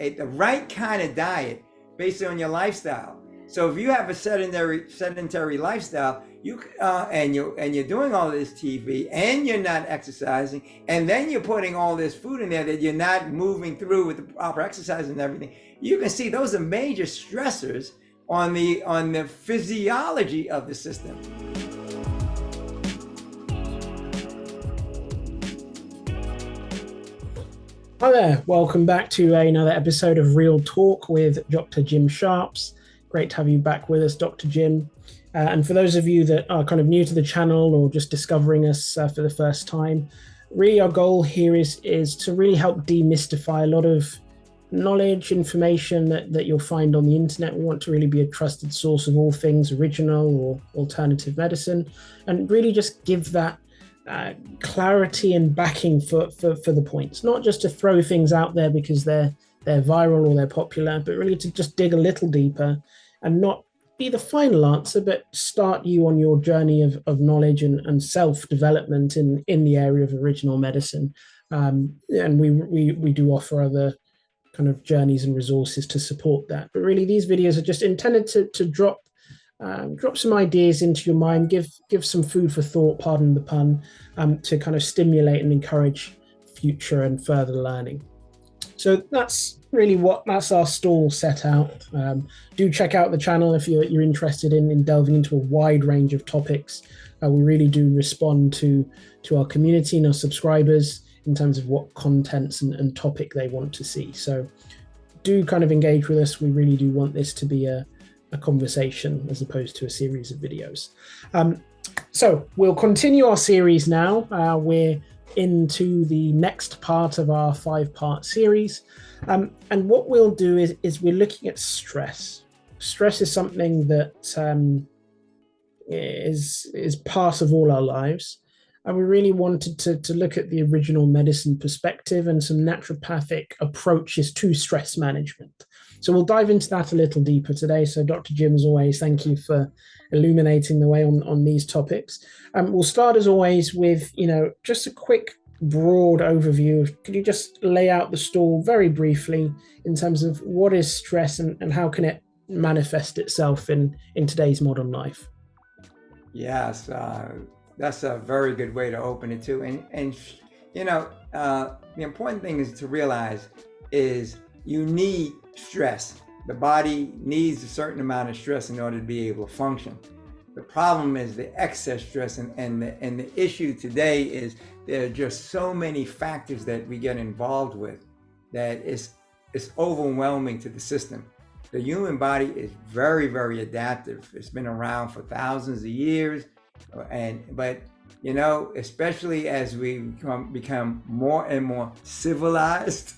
the right kind of diet based on your lifestyle. So if you have a sedentary lifestyle, and you're doing all this TV and you're not exercising, and then you're putting all this food in there that you're not moving through with the proper exercise and everything, you can see those are major stressors on the physiology of the system. Hi there, welcome back to another episode of Real Talk with Dr. Jim Sharps. Great to have you back with us, Dr. Jim. And for those of you that are kind of new to the channel or just discovering us for the first time, really our goal here is to really help demystify a lot of knowledge, information that you'll find on the internet. We want to really be a trusted source of all things original or alternative medicine, and really just give that clarity and backing for the points, not just to throw things out there because they're viral or they're popular, but really to just dig a little deeper and not be the final answer, but start you on your journey of knowledge and self-development in the area of original medicine. And we do offer other kind of journeys and resources to support that. But really these videos are just intended to drop some ideas into your mind, give some food for thought, pardon the pun, to kind of stimulate and encourage future and further learning. So that's really that's our stall set out. Do check out the channel if you're interested in delving into a wide range of topics. We really do respond to our community and our subscribers in terms of what contents and topic they want to see. So do kind of engage with us. We really do want this to be a conversation as opposed to a series of videos. So we'll continue our series now. We're into the next part of our 5-part series. And what we'll do is we're looking at stress. Stress is something that is part of all our lives. And we really wanted to look at the original medicine perspective and some naturopathic approaches to stress management. So we'll dive into that a little deeper today. So Dr. Jim, as always, thank you for illuminating the way on these topics. We'll start as always with, just a quick broad overview. Could you just lay out the stall very briefly in terms of what is stress and how can it manifest itself in today's modern life? Yes, that's a very good way to open it too. And the important thing is to realize is you need stress. The body needs a certain amount of stress in order to be able to function. The problem is the excess stress, and the issue today is there are just so many factors that we get involved with that it's overwhelming to the system. The human body is very, very adaptive. It's been around for thousands of years, but especially as we become more and more civilized,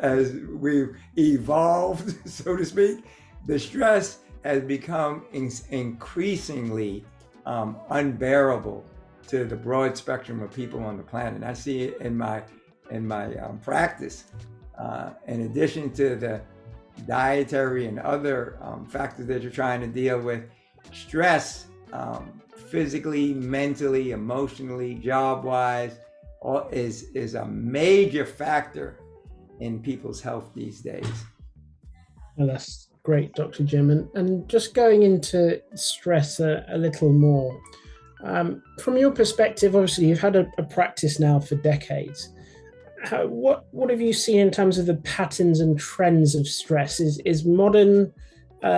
as we've evolved, so to speak, the stress has become increasingly unbearable to the broad spectrum of people on the planet. I see it in my practice. In addition to the dietary and other factors that you're trying to deal with, stress, physically, mentally, emotionally, job-wise, is a major factor in people's health these days. Well, that's great, Dr. Jim. And just going into stress a little more, from your perspective, obviously you've had a practice now for decades. What have you seen in terms of the patterns and trends of stress? Is modern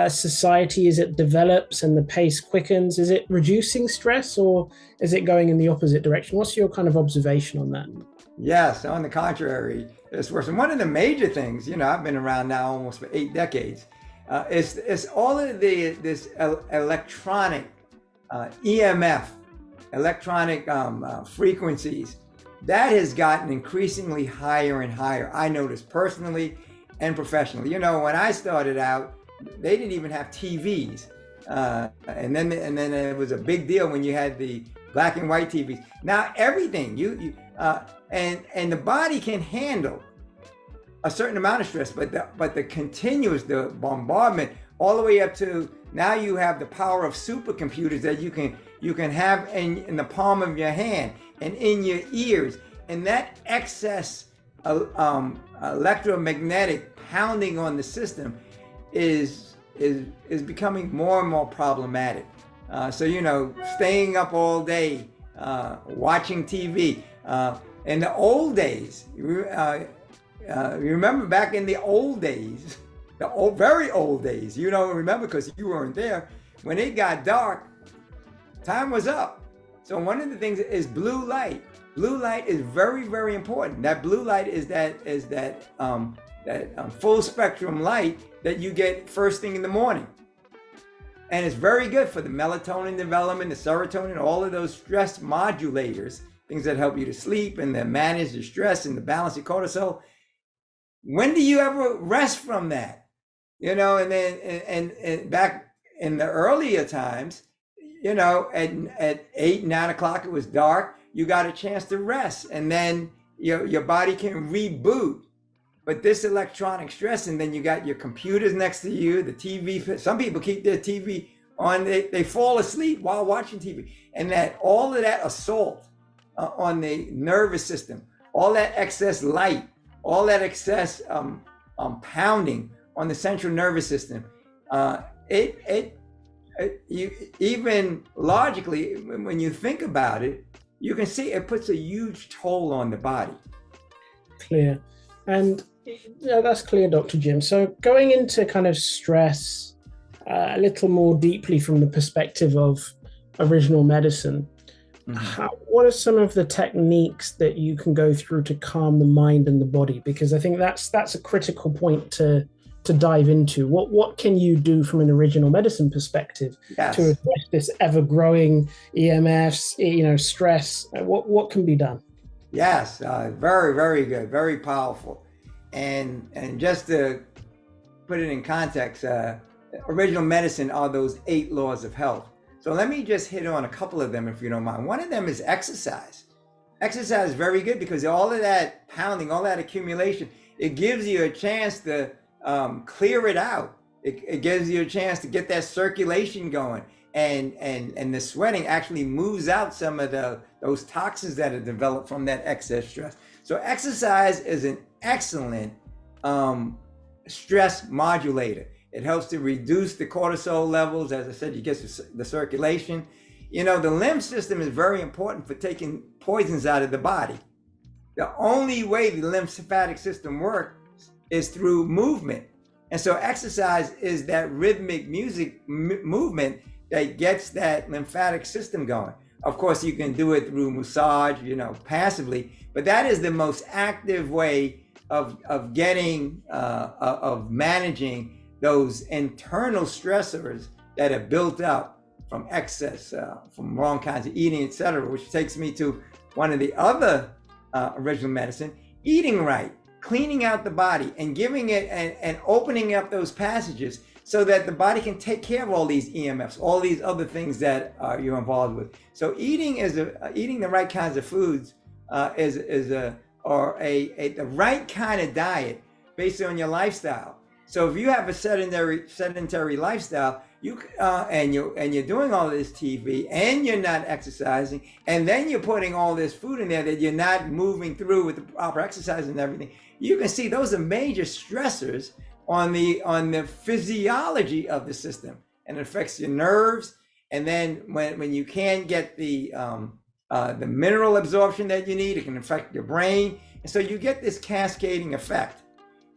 society, as it develops and the pace quickens, is it reducing stress or is it going in the opposite direction? What's your kind of observation on that? Yes, on the contrary, it's worse. And one of the major things, I've been around now almost for 8 decades, it's all of this electronic EMF, electronic frequencies, that has gotten increasingly higher and higher. I noticed personally and professionally. When I started out, they didn't even have TVs, and then it was a big deal when you had the black and white TVs. Now everything and the body can handle a certain amount of stress, but the continuous, the bombardment, all the way up to now you have the power of supercomputers that you can have in the palm of your hand and in your ears, and that excess electromagnetic pounding on the system is becoming more and more problematic. So staying up all day, watching TV. In the old days, you remember back in the old days, very old days. You don't remember because you weren't there. When it got dark, time was up. So one of the things is blue light. Blue light is very, very important. That blue light is that full spectrum light that you get first thing in the morning. And it's very good for the melatonin development, the serotonin, all of those stress modulators, things that help you to sleep and that manage the stress and the balance of cortisol. When do you ever rest from that? And then and back in the earlier times, at 8, 9 o'clock, it was dark. You got a chance to rest, and then your body can reboot. But this electronic stress, and then you got your computers next to you, the TV. Some people keep their TV on. They fall asleep while watching TV, and all of that assault on the nervous system, all that excess light, all that excess pounding on the central nervous system, you even logically, when you think about it, you can see it puts a huge toll on the body. Clear. And that's clear, Dr. Jim. So going into kind of stress a little more deeply from the perspective of original medicine, what are some of the techniques that you can go through to calm the mind and the body? Because I think that's a critical point to dive into. What can you do from an original medicine perspective to address this ever-growing EMFs, stress? What can be done? Yes, very, very good, very powerful. And just to put it in context, original medicine are those 8 laws of health. So let me just hit on a couple of them if you don't mind. One of them is exercise. Exercise is very good because all of that pounding, all that accumulation, it gives you a chance to clear it out. It gives you a chance to get that circulation going, and the sweating actually moves out some of those toxins that are developed from that excess stress. So exercise is an excellent stress modulator. It helps to reduce the cortisol levels. As I said, you get the circulation. The lymph system is very important for taking poisons out of the body. The only way the lymphatic system works is through movement. And so exercise is that rhythmic movement that gets that lymphatic system going. Of course, you can do it through massage, passively, but that is the most active way of getting, of managing those internal stressors that are built up from excess, from wrong kinds of eating, etc., which takes me to one of the other original medicine, eating right. Cleaning out the body and giving it and opening up those passages so that the body can take care of all these EMFs, all these other things that you're involved with. So eating the right kinds of foods is the right kind of diet based on your lifestyle. So if you have a sedentary lifestyle, and you're doing all this TV and you're not exercising, and then you're putting all this food in there that you're not moving through with the proper exercise and everything, you can see those are major stressors on the physiology of the system, and it affects your nerves. And then when you can't get the mineral absorption that you need, it can affect your brain, and so you get this cascading effect.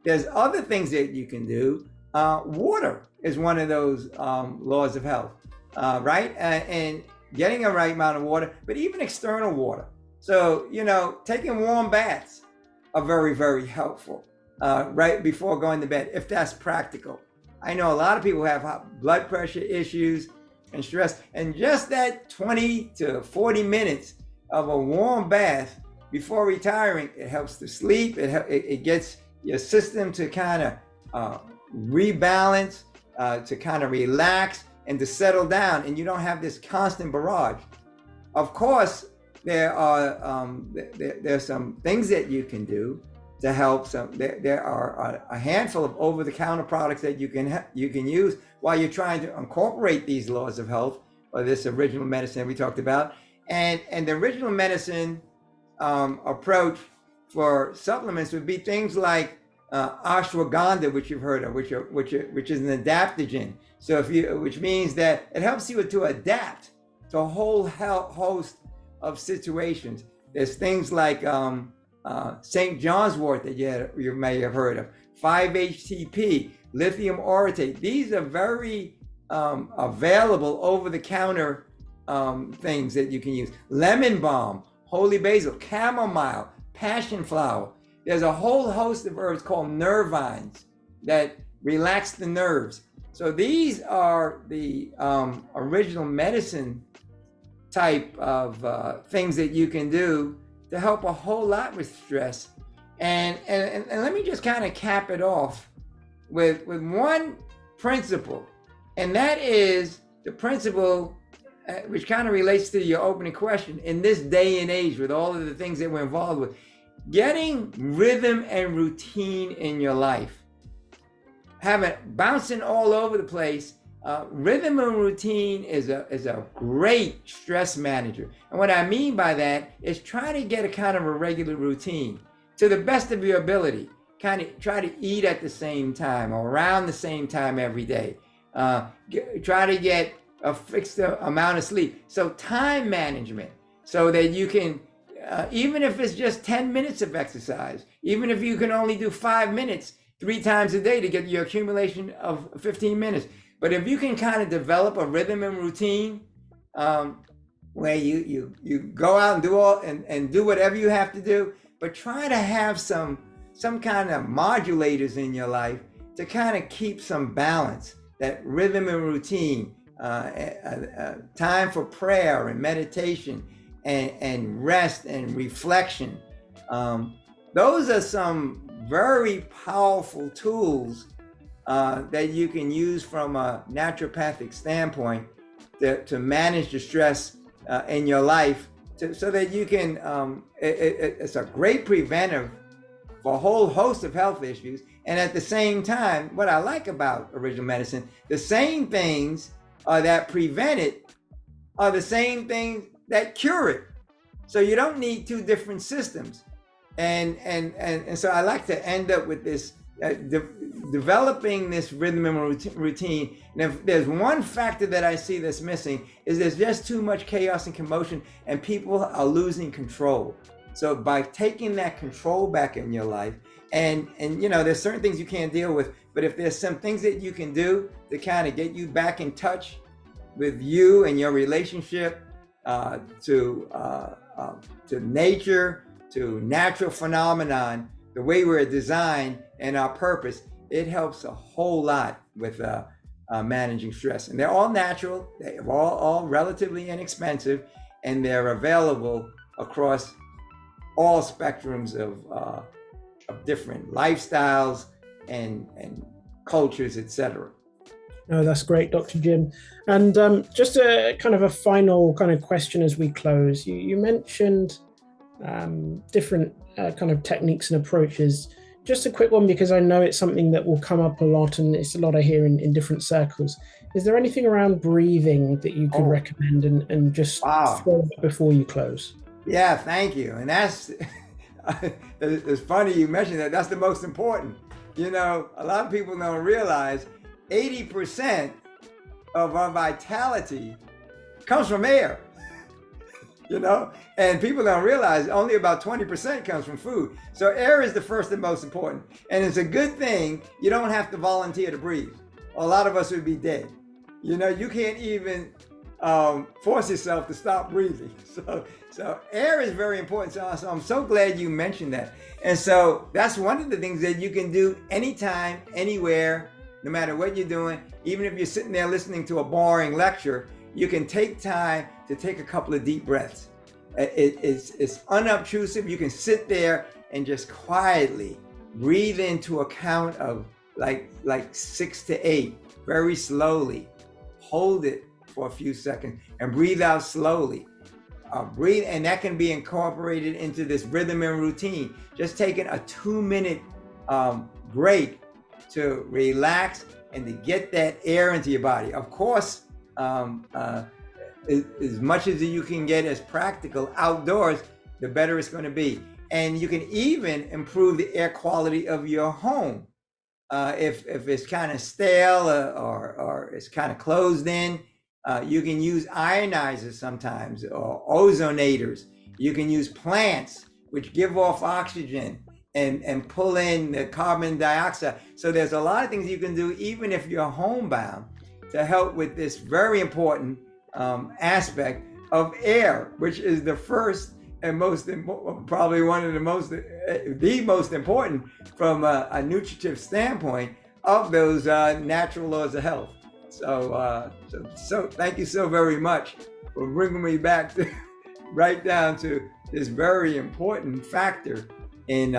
There's other things that you can do. Water is one of those laws of health, right? And getting a right amount of water, but even external water. So, taking warm baths are very, very helpful right before going to bed, if that's practical. I know a lot of people have blood pressure issues and stress, and just that 20 to 40 minutes of a warm bath before retiring, it helps to sleep. It gets your system to kind of rebalance, to kind of relax and to settle down, and you don't have this constant barrage. Of course, there's some things that you can do to help. There are a handful of over-the-counter products that you can use while you're trying to incorporate these laws of health, or this original medicine we talked about. And the original medicine approach for supplements would be things like ashwagandha, which you've heard of, which is an adaptogen. So which means that it helps you to adapt to a whole host of situations. There's things like St. John's wort that you may have heard of, 5-HTP, lithium orotate. These are very available over-the-counter things that you can use. Lemon balm, holy basil, chamomile, passion flower. There's a whole host of herbs called nervines that relax the nerves. So these are the original medicine type of things that you can do to help a whole lot with stress. And let me just kind of cap it off with one principle, and that is the principle which kind of relates to your opening question. In this day and age, with all of the things that we're involved with, getting rhythm and routine in your life, having bouncing all over the place. Rhythm and routine is a great stress manager. And what I mean by that is try to get a kind of a regular routine to the best of your ability. Kind of try to eat at the same time or around the same time every day. Try to get a fixed amount of sleep. So time management, so that you can, even if it's just 10 minutes of exercise, even if you can only do 5 minutes 3 times a day to get your accumulation of 15 minutes. But if you can kind of develop a rhythm and routine where you go out and do and do whatever you have to do, but try to have some kind of modulators in your life to kind of keep some balance, that rhythm and routine, time for prayer and meditation and rest and reflection. Those are some very powerful tools that you can use from a naturopathic standpoint to manage the stress in your life, so that you can, it's a great preventive for a whole host of health issues. And at the same time, what I like about original medicine, the same things that prevent it are the same things that cure it. So you don't need 2 different systems. And so I like to end up with this, developing this rhythm and routine. And if there's one factor that I see that's missing, is there's just too much chaos and commotion, and people are losing control. So by taking that control back in your life, and there's certain things you can't deal with, but if there's some things that you can do to kind of get you back in touch with you and your relationship to nature, to natural phenomenon, the way we're designed and our purpose, it helps a whole lot with managing stress. And they're all natural, they're all relatively inexpensive, and they're available across all spectrums of different lifestyles and cultures, etc. No, that's great, Dr. Jim. And just a kind of a final kind of question as we close. You mentioned different kind of techniques and approaches. Just a quick one, because I know it's something that will come up a lot, and it's a lot I hear in different circles. Is there anything around breathing that you could recommend and just throw it before you close? Yeah, thank you. And that's, it's funny you mentioned that. That's the most important. A lot of people don't realize 80% of our vitality comes from air. And people don't realize only about 20% comes from food. So air is the first and most important. And it's a good thing you don't have to volunteer to breathe. A lot of us would be dead. You can't even force yourself to stop breathing. So air is very important. So I'm so glad you mentioned that. And so that's one of the things that you can do anytime, anywhere, no matter what you're doing. Even if you're sitting there listening to a boring lecture, you can take time to take a couple of deep breaths. It's unobtrusive. You can sit there and just quietly breathe into a count of like 6 to 8, very slowly. Hold it for a few seconds and breathe out slowly. Breathe, and that can be incorporated into this rhythm and routine. Just taking a 2-minute break to relax and to get that air into your body. Of course, as much as you can get as practical outdoors, the better it's going to be. And you can even improve the air quality of your home. If it's kind of stale or it's kind of closed in, you can use ionizers sometimes, or ozonators. You can use plants which give off oxygen and pull in the carbon dioxide. So there's a lot of things you can do even if you're homebound to help with this very important aspect of air, which is the first and probably one of the most important from a nutritive standpoint of those natural laws of health. So thank you so very much for bringing me back to right down to this very important factor in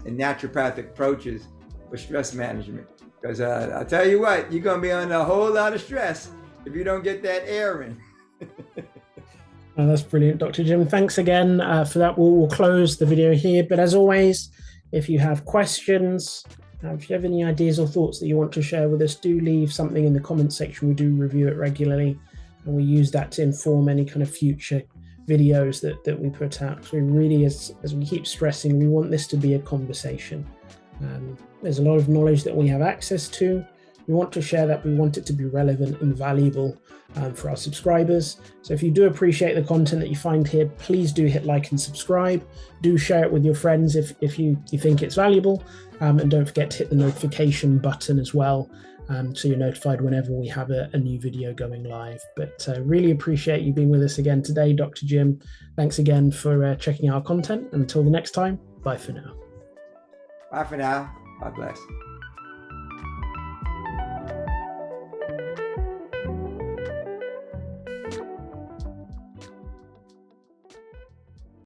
naturopathic approaches for stress management. Because I'll tell you what, you're going to be under a whole lot of stress if you don't get that air in. Oh, that's brilliant, Dr. Jim. Thanks again for that. We'll close the video here. But as always, if you have questions, if you have any ideas or thoughts that you want to share with us, do leave something in the comments section. We do review it regularly, and we use that to inform any kind of future videos that we put out. So we really, as we keep stressing, we want this to be a conversation. There's a lot of knowledge that we have access to. We want to share that. We want it to be relevant and valuable for our subscribers. So if you do appreciate the content that you find here, please do hit like and subscribe. Do share it with your friends if you think it's valuable. And don't forget to hit the notification button as well, so you're notified whenever we have a new video going live. But really appreciate you being with us again today, Dr. Jim. Thanks again for checking our content. Until the next time, bye for now. Bye for now. God bless.